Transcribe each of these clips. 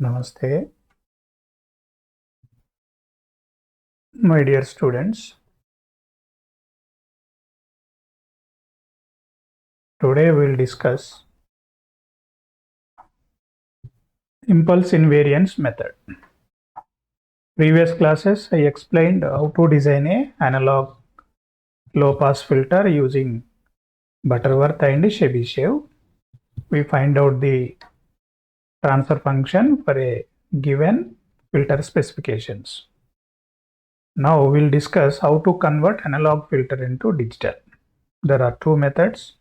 Namaste, my dear students. Today we will discuss impulse invariance method. Previous classes I explained how to design a analog low pass filter using Butterworth and Chebyshev. We find out the transfer function for a given filter specifications. Now we'll discuss how to convert analog filter into digital. There are two methods.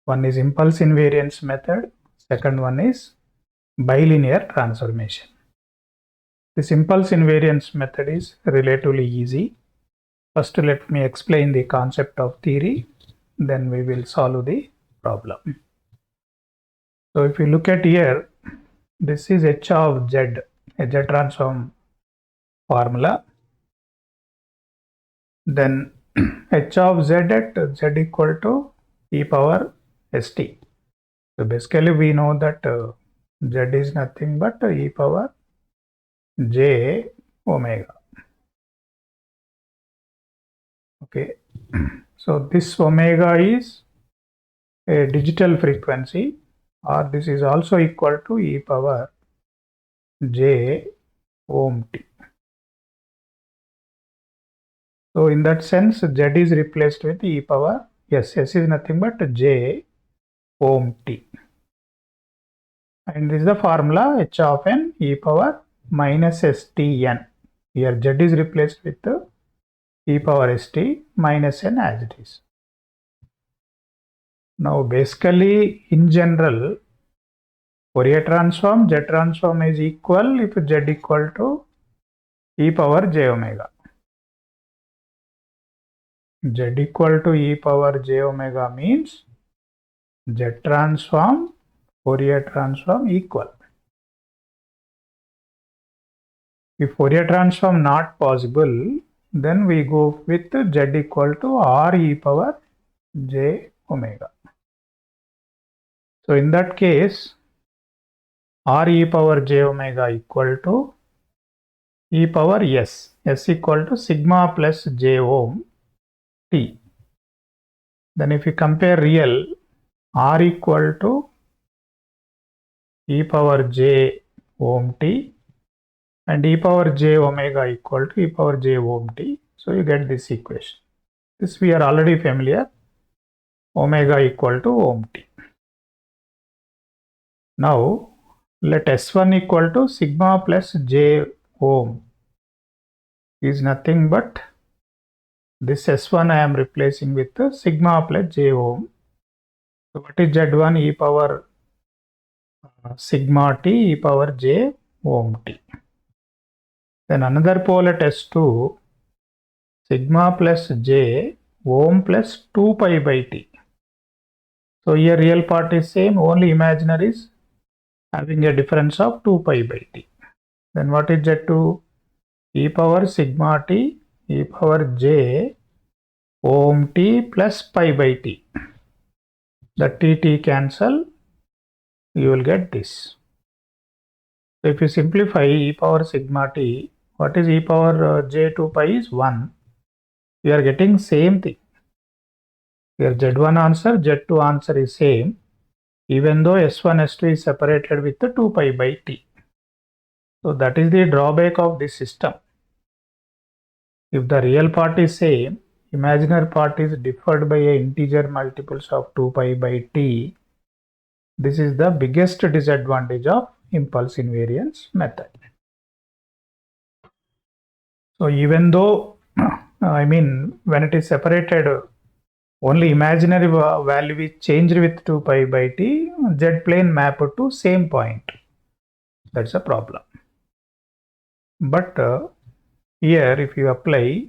One is impulse invariance method. Second one is bilinear transformation. This impulse invariance method is relatively easy. First, let me explain the concept of theory, then we will solve the problem. So if you look at here, this is H of Z, a Z transform formula. Then H of Z at Z equal to e power st. So basically we know that Z is nothing but e power j omega. Okay, so this omega is a digital frequency, or this is also equal to e power j ohm t. So in that sense, Z is replaced with e power S. S is nothing but j ohm t. And this is the formula h of n e power minus stn. Here Z is replaced with e power st minus n as it is. Now basically in general, Fourier transform, Z transform is equal if Z equal to e power j omega. Z equal to e power j omega means Z transform, Fourier transform equal. If Fourier transform not possible, then we go with Z equal to r e power j omega. So in that case, r e power j omega equal to e power s. S equal to sigma plus j ohm t. Then if we compare real, r equal to e power j ohm t and e power j omega equal to e power j ohm t. So you get this equation. This we are already familiar. Omega equal to ohm t. Now let S1 equal to sigma plus j ohm is nothing but this S1 I am replacing with sigma plus j ohm. So what is Z1 e power sigma t e power j ohm t. Then another pole at S2 sigma plus j ohm plus 2 pi by t. So here real part is same, only imaginary is having a difference of 2 pi by t. Then what is Z2? E power sigma t e power j ohm t plus pi by t. The t cancel, you will get this. So if you simplify e power sigma t, what is e power j2 pi is 1. We are getting same thing. Here Z1 answer, Z2 answer is same, even though S1, S2 is separated with the 2 pi by t. So that is the drawback of this system. If the real part is same, imaginary part is differed by a integer multiples of 2 pi by t. This is the biggest disadvantage of impulse invariance method. So even though, when it is separated, only imaginary value is changed with 2 pi by t, Z plane mapped to same point. That's a problem. But here if you apply,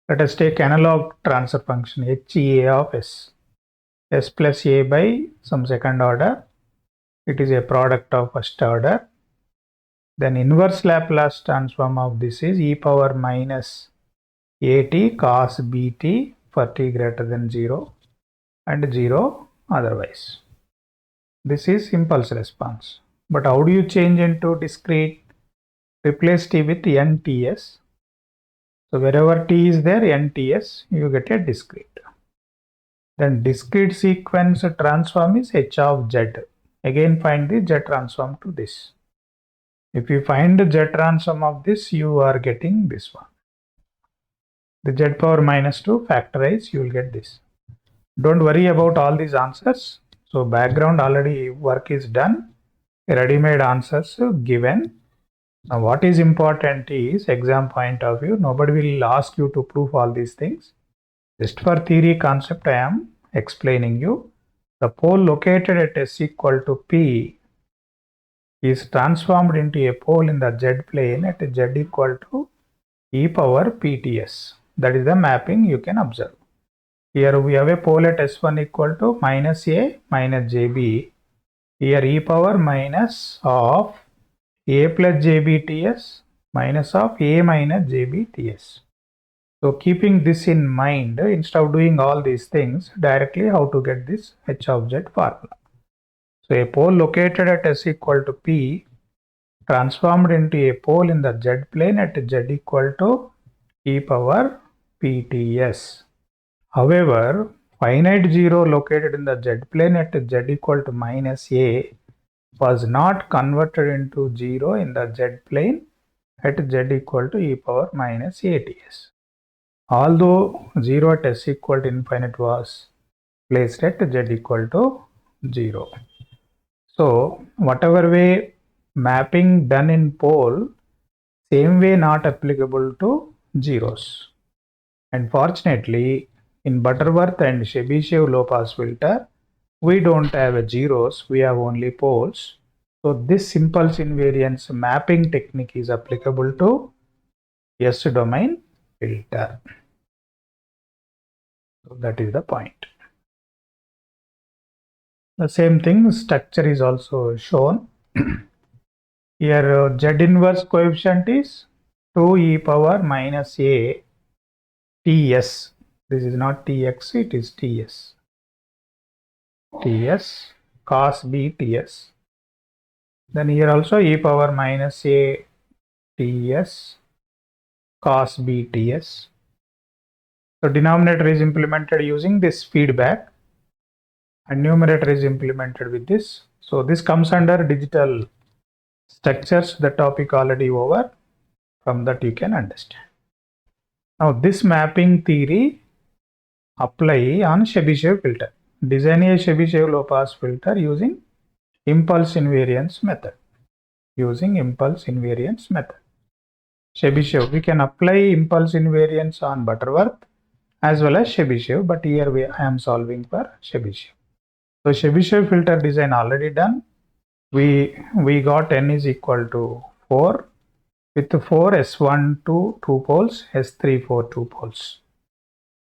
let us take analog transfer function HEA of S. S plus A by some second order. It is a product of first order. Then inverse Laplace transform of this is e power minus AT cos BT for t greater than 0 and 0 otherwise. This is impulse response. But how do you change into discrete? Replace t with nts. So wherever t is there, nts, you get a discrete. Then discrete sequence transform is h of z. Again find the z transform to this. If you find the z transform of this, you are getting this one. The z power minus 2 factorize, you will get this. Don't worry about all these answers. So background already work is done. Ready-made answers given. Now what is important is exam point of view. Nobody will ask you to prove all these things. Just for theory concept I am explaining you. The pole located at s equal to p is transformed into a pole in the z plane at z equal to e power pts. That is the mapping you can observe. Here we have a pole at s1 equal to minus a minus jb. Here e power minus of a plus jb ts minus of a minus jb ts. So keeping this in mind, instead of doing all these things, directly how to get this h of z formula. So a pole located at s equal to p transformed into a pole in the z plane at z equal to e power pts. However, finite zero located in the z plane at z equal to minus a was not converted into zero in the z plane at z equal to e power minus ats. Although 0 at s equal to infinite was placed at z equal to 0. So whatever way mapping done in pole, same way not applicable to zeros. And fortunately, in Butterworth and Chebyshev low pass filter, we don't have zeros, we have only poles. So this impulse invariance mapping technique is applicable to S domain filter. So that is the point. The same thing, structure is also shown. Here Z inverse coefficient is 2 e power minus a ts. This is not tx, it is ts. ts cos b ts. Then here also e power minus a ts cos b ts. So denominator is implemented using this feedback and numerator is implemented with this. So this comes under digital structures, the topic already over. From that you can understand. Now this mapping theory apply on Chebyshev filter. Design a Chebyshev low pass filter using impulse invariance method. Chebyshev, we can apply impulse invariance on Butterworth as well as Chebyshev, but here I am solving for Chebyshev. So Chebyshev filter design already done. We got n is equal to 4 with 4 S1 2 poles, S3 4 2 poles.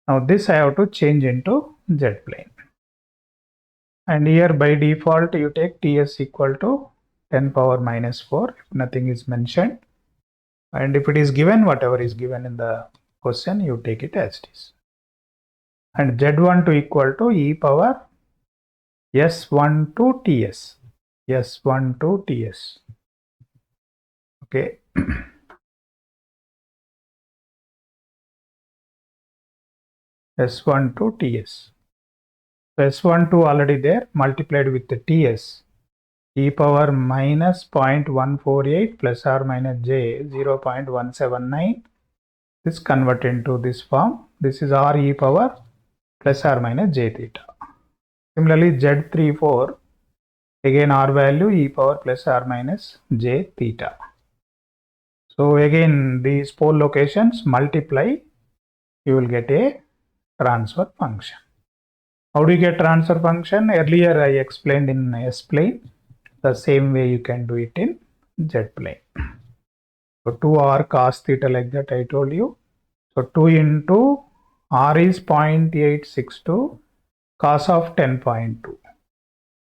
Now this I have to change into Z plane. And here by default you take Ts equal to 10 power minus 4 if nothing is mentioned. And if it is given, whatever is given in the question, you take it as it is. And Z12 equal to e power S12 Ts. S12 Ts. Okay. S12 Ts. So S12 already there, multiplied with the Ts. E power minus 0.148 plus or minus j 0.179. This convert into this form. This is r e power plus or minus j theta. Similarly, Z34, again r value e power plus or minus j theta. So again these pole locations multiply, you will get a transfer function. How do you get transfer function? Earlier I explained in S plane. The same way you can do it in Z plane. So 2r cos theta like that I told you. So 2 into r is 0.862 cos of 10.2.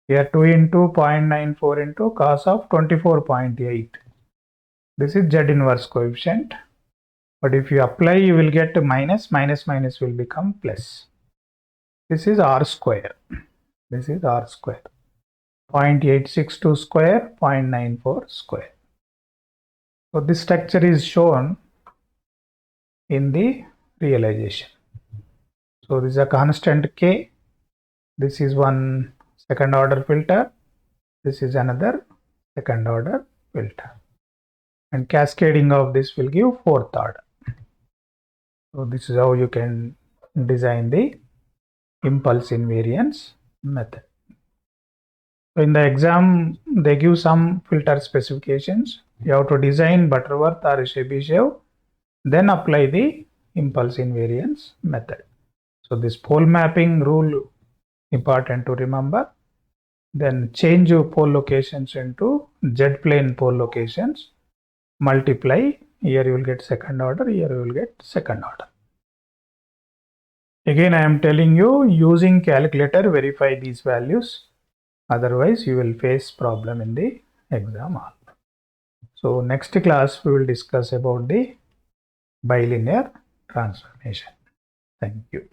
Here 2 into 0.94 into cos of 24.8. This is Z inverse coefficient. But if you apply, you will get minus will become plus. This is r square. 0.862 square, 0.94 square. So this structure is shown in the realization. So this is a constant K. This is one second order filter. This is another second order filter. And cascading of this will give fourth order. So this is how you can design the impulse invariance method. So in the exam, they give some filter specifications. You have to design Butterworth or Chebyshev, then apply the impulse invariance method. So this pole mapping rule important to remember. Then change your pole locations into Z-plane pole locations. Multiply. Here you will get second order. Here you will get second order. Again, I am telling you, using calculator, verify these values. Otherwise, you will face problem in the exam hall. So next class, we will discuss about the bilinear transformation. Thank you.